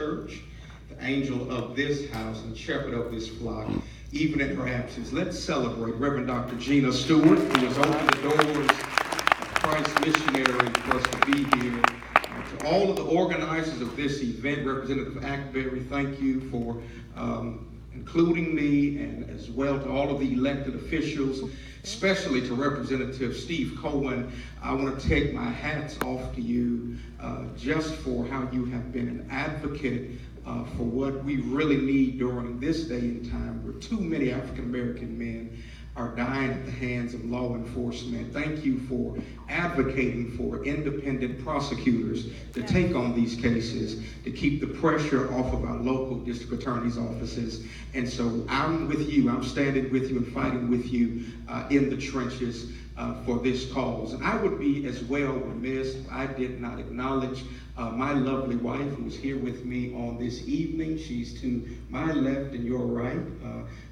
church, the angel of this house, and shepherd of this flock, even in her absence. Let's celebrate Reverend Dr. Gina Stewart, who has opened the doors of Christ Missionary for us to be here. To all of the organizers of this event, Representative Ackberry, thank you for including me, and as well to all of the elected officials, especially to Representative Steve Cohen. I want to take my hats off to you just for how you have been an advocate for what we really need during this day and time where too many African American men are dying at the hands of law enforcement. Thank you for advocating for independent prosecutors to take on these cases, to keep the pressure off of our local district attorney's offices. And so I'm with you. I'm standing with you and fighting with you in the trenches for this cause. And I would be as well remiss if I did not acknowledge my lovely wife who is here with me on this evening. She's to my left and your right,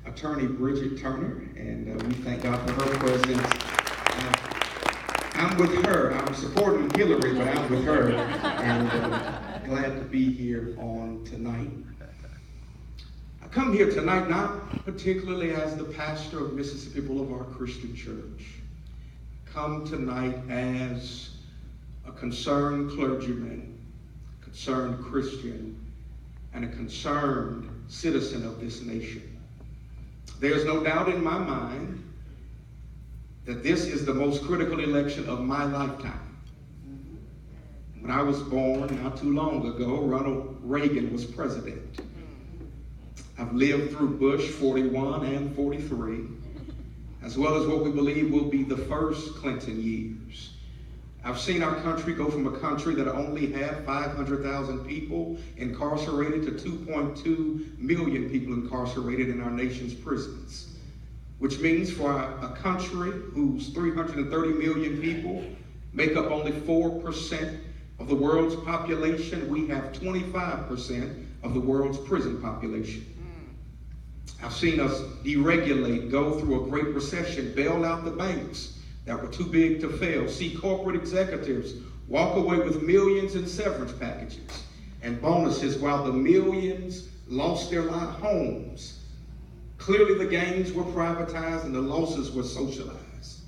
Attorney Bridget Turner, and we thank God for her presence. I'm with her. I'm supporting Hillary, but I'm with her, and glad to be here on tonight. I come here tonight not particularly as the pastor of Mississippi Boulevard Christian Church. I come tonight as a concerned clergyman, concerned Christian, and a concerned citizen of this nation. There's no doubt in my mind that this is the most critical election of my lifetime. When I was born not too long ago, Ronald Reagan was president. I've lived through Bush 41 and 43, as well as what we believe will be the first Clinton years. I've seen our country go from a country that only had 500,000 people incarcerated to 2.2 million people incarcerated in our nation's prisons, which means for a country whose 330 million people make up only 4% of the world's population, we have 25% of the world's prison population. I've seen us deregulate, go through a great recession, bail out the banks that were too big to fail, see corporate executives walk away with millions in severance packages and bonuses while the millions lost their homes. Clearly the gains were privatized and the losses were socialized.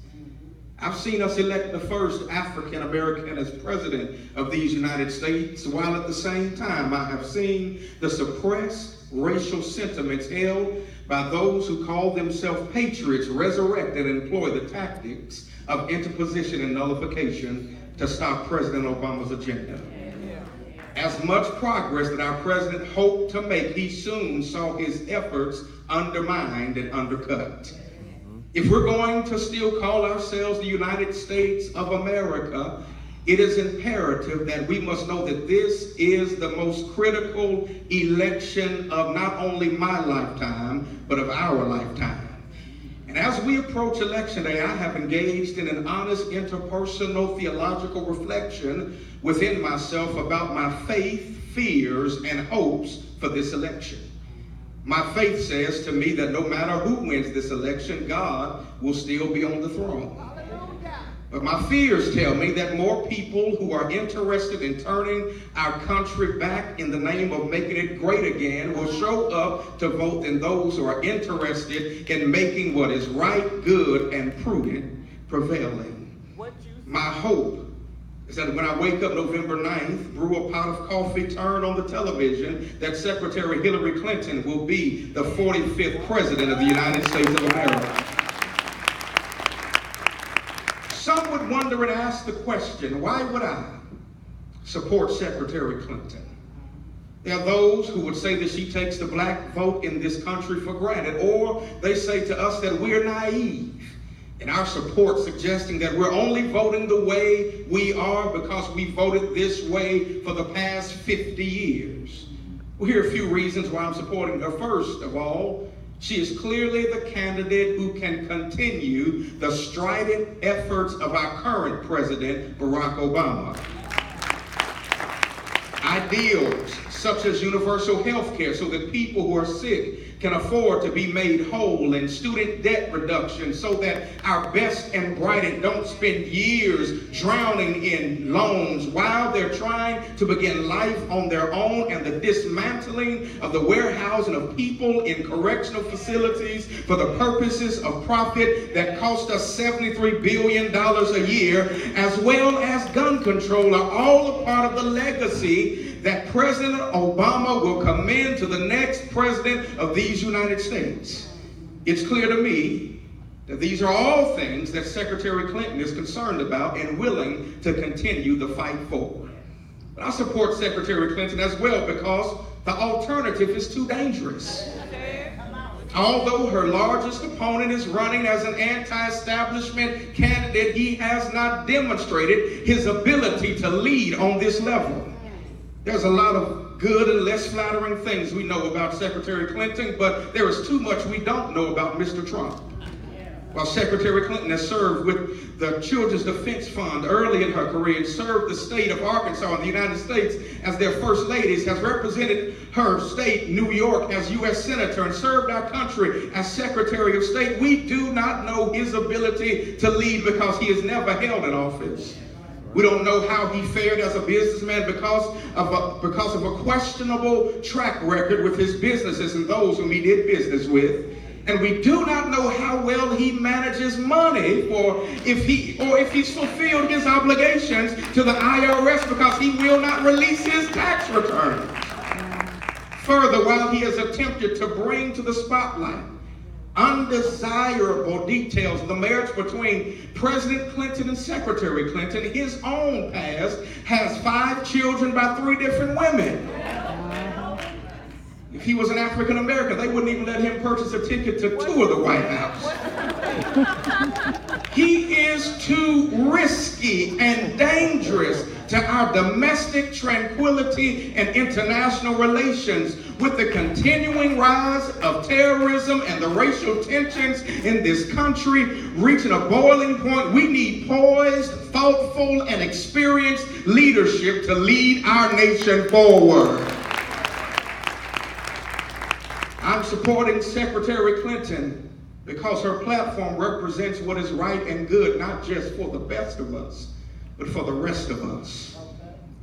I've seen us elect the first African American as president of these United States, while at the same time I have seen the suppressed racial sentiments held by those who call themselves patriots resurrect and employ the tactics of interposition and nullification to stop President Obama's agenda. As much progress that our president hoped to make, he soon saw his efforts undermined and undercut. If we're going to still call ourselves the United States of America, it is imperative that we must know that this is the most critical election of not only my lifetime, but of our lifetime. And as we approach Election Day, I have engaged in an honest interpersonal theological reflection within myself about my faith, fears, and hopes for this election. My faith says to me that no matter who wins this election, God will still be on the throne. But my fears tell me that more people who are interested in turning our country back in the name of making it great again will show up to vote than those who are interested in making what is right, good, and prudent prevailing. My hope is that when I wake up November 9th, brew a pot of coffee, turn on the television, that Secretary Hillary Clinton will be the 45th President of the United States of America. Some would wonder and ask the question, why would I support Secretary Clinton? There are those who would say that she takes the black vote in this country for granted, or they say to us that we're naive in our support, suggesting that we're only voting the way we are because we voted this way for the past 50 years. Well, here are a few reasons why I'm supporting her. First of all, she is clearly the candidate who can continue the strident efforts of our current president, Barack Obama. ideals such as universal health care so that people who are sick can afford to be made whole, and student debt reduction so that our best and brightest don't spend years drowning in loans while they're trying to begin life on their own, and the dismantling of the warehousing of people in correctional facilities for the purposes of profit that cost us $73 billion a year, as well as gun control, are all a part of the legacy that President Obama will commend to the next president of these United States. It's clear to me that these are all things that Secretary Clinton is concerned about and willing to continue the fight for. But I support Secretary Clinton as well because the alternative is too dangerous. Although her largest opponent is running as an anti-establishment candidate, he has not demonstrated his ability to lead on this level. There's a lot of good and less flattering things we know about Secretary Clinton, but there is too much we don't know about Mr. Trump. While Secretary Clinton has served with the Children's Defense Fund early in her career and served the state of Arkansas in the United States as their first ladies, has represented her state, New York, as U.S. Senator, and served our country as Secretary of State, we do not know his ability to lead because he has never held an office. We don't know how he fared as a businessman because of a questionable track record with his businesses and those whom he did business with. And we do not know how well he manages money or if he's fulfilled his obligations to the IRS because he will not release his tax returns. Further, while he has attempted to bring to the spotlight undesirable details of the marriage between President Clinton and Secretary Clinton, his own past has 5 children by 3 different women. If he was an African American, they wouldn't even let him purchase a ticket to tour the White House. He is too risky and dangerous to our domestic tranquility and international relations. With the continuing rise of terrorism and the racial tensions in this country reaching a boiling point, we need poised, thoughtful, and experienced leadership to lead our nation forward. I'm supporting Secretary Clinton because her platform represents what is right and good, not just for the best of us, but for the rest of us.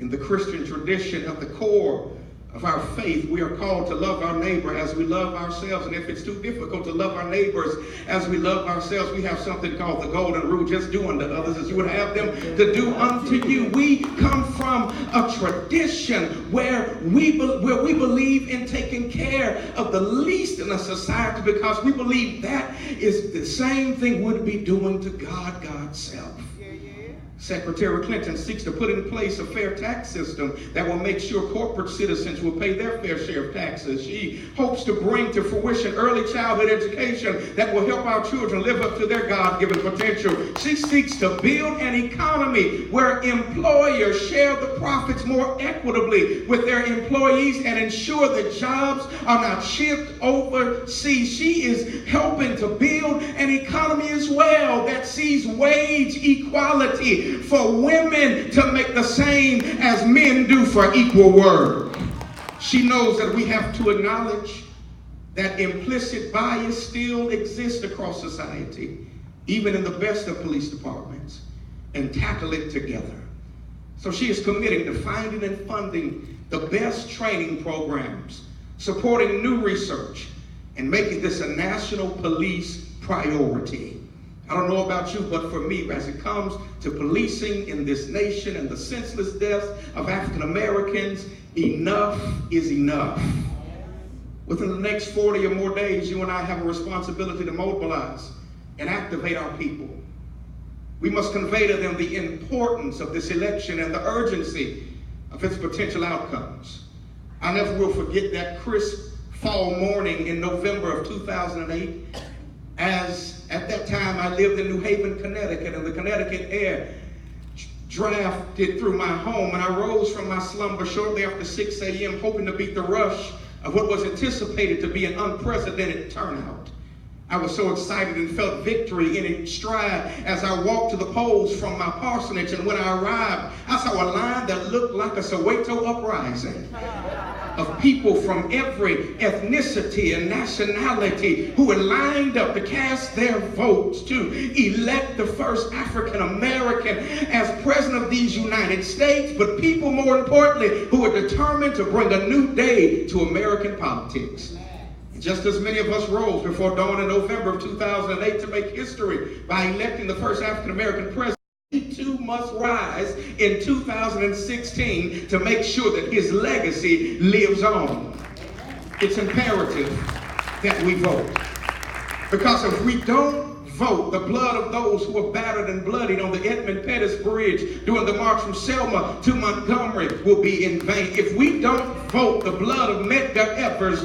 In the Christian tradition, at the core of our faith, we are called to love our neighbor as we love ourselves. And if it's too difficult to love our neighbors as we love ourselves, we have something called the golden rule: just do unto others as you would have them to do unto you. We come from a tradition where we believe in taking care of the least in a society because we believe that is the same thing we'd be doing to God's self. Secretary Clinton seeks to put in place a fair tax system that will make sure corporate citizens will pay their fair share of taxes. She hopes to bring to fruition early childhood education that will help our children live up to their God-given potential. She seeks to build an economy where employers share the profits more equitably with their employees and ensure that jobs are not shipped overseas. She is helping to build an economy as well that sees wage equality for women to make the same as men do for equal work. She knows that we have to acknowledge that implicit bias still exists across society, even in the best of police departments, and tackle it together. So she is committing to finding and funding the best training programs, supporting new research, and making this a national police priority. I don't know about you, but for me, as it comes to policing in this nation and the senseless deaths of African Americans, enough is enough. Within the next 40 or more days, you and I have a responsibility to mobilize and activate our people. We must convey to them the importance of this election and the urgency of its potential outcomes. I never will forget that crisp fall morning in November of 2008, as at that time I lived in New Haven, Connecticut, and the Connecticut air drafted through my home, and I rose from my slumber shortly after 6 a.m. hoping to beat the rush of what was anticipated to be an unprecedented turnout. I was so excited and felt victory in its stride as I walked to the polls from my parsonage. And when I arrived, I saw a line that looked like a Soweto uprising of people from every ethnicity and nationality who had lined up to cast their votes to elect the first African American as president of these United States, but people, more importantly, who were determined to bring a new day to American politics. Just as many of us rose before dawn in November of 2008 to make history by electing the first African American president, he too must rise in 2016 to make sure that his legacy lives on. It's imperative that we vote. Because if we don't vote, the blood of those who were battered and bloodied on the Edmund Pettus Bridge during the march from Selma to Montgomery will be in vain. If we don't vote, the blood of Medgar Evers,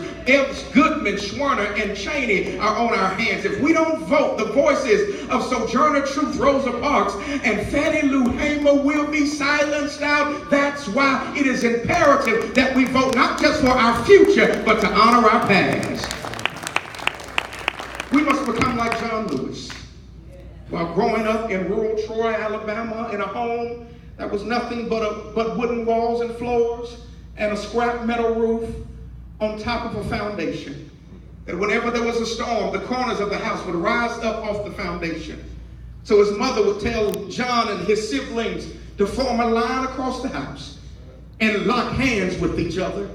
Goodman, Schwerner, and Cheney are on our hands. If we don't vote, the voices of Sojourner Truth, Rosa Parks, and Fannie Lou Hamer will be silenced out. That's why it is imperative that we vote, not just for our future, but to honor our past. We must become like John Lewis. While growing up in rural Troy, Alabama, in a home that was nothing but wooden walls and floors and a scrap metal roof on top of a foundation, that whenever there was a storm, the corners of the house would rise up off the foundation. So his mother would tell John and his siblings to form a line across the house and lock hands with each other.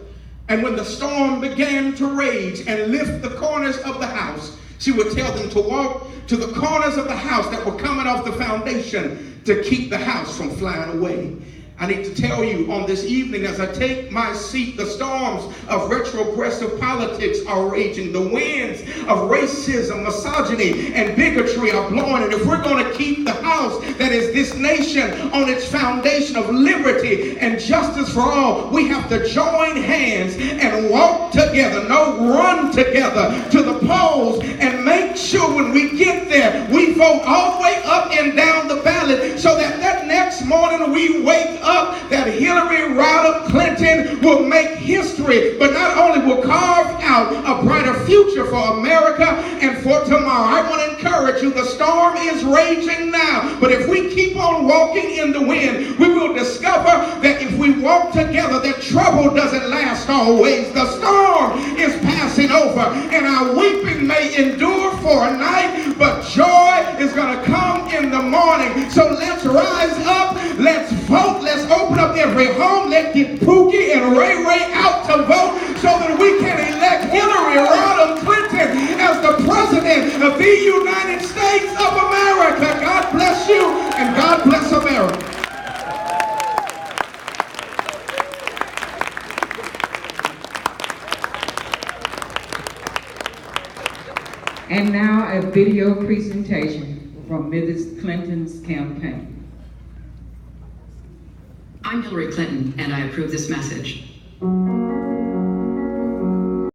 And when the storm began to rage and lift the corners of the house, she would tell them to walk to the corners of the house that were coming off the foundation to keep the house from flying away. I need to tell you on this evening, as I take my seat, the storms of retrogressive politics are raging. The winds of racism, misogyny, and bigotry are blowing. And if we're going to keep the house that is this nation on its foundation of liberty and justice for all, we have to join hands and walk together, run together to the polls and make sure when we get there, we vote all the way up and down the ballot so that next morning we wake up that Hillary Rodham Clinton will make history, but not only will carve out a brighter future for America and for tomorrow. I want to encourage you, the storm is raging now, but if we keep on walking in the wind, we will discover that if we walk together, that trouble doesn't last always. The storm is passing over, and our weeping may endure for a night, but joy is going to come in the morning. So let's rise up, let's vote, let's open up every home, let's get Pookie and Ray Ray out to vote so that we can elect Hillary Rodham Clinton as the President of the United States of America. God bless you, and God bless America. And now a video presentation from Mrs. Clinton's campaign. I'm Hillary Clinton, and I approve this message.